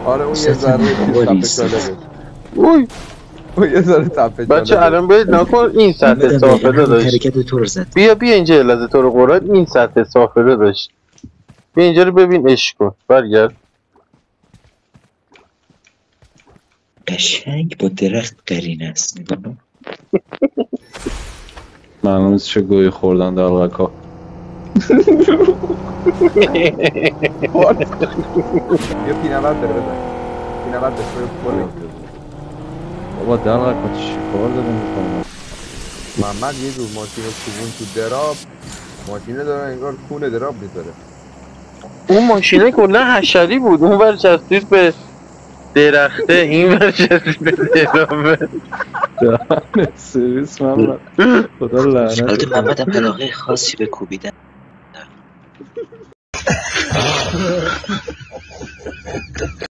آره اون یه ذره تپه جالبه. اوی اون یه ذره تپه جالبه. بچه الان برید نکن این سطح صافه داشت. حرکت تو رو زد. بیا اینجا لحظه تو رو قرآن این سطح صافه داشت. بیا اینجا رو ببین عشق کن. برگرد. قشنگ با درخت قرین است. معلوم نیست چه گویی خوردن دلغکا. یه پینوت داره بزن. پینوت داشت بره بابا دلغکا چی کار داره میکنه؟ محمد یه جور ماشین کوبون تو دراب، ماشینه داره انگار کونه دراب میذاره. اون ماشینه کلا حشری بود. اون ور چسبید به درخته، این ور چسبید به درابه. دهنت سرویس محمد. خدا لعنت. البته محمد هم علاقه خاصی به کوبیدن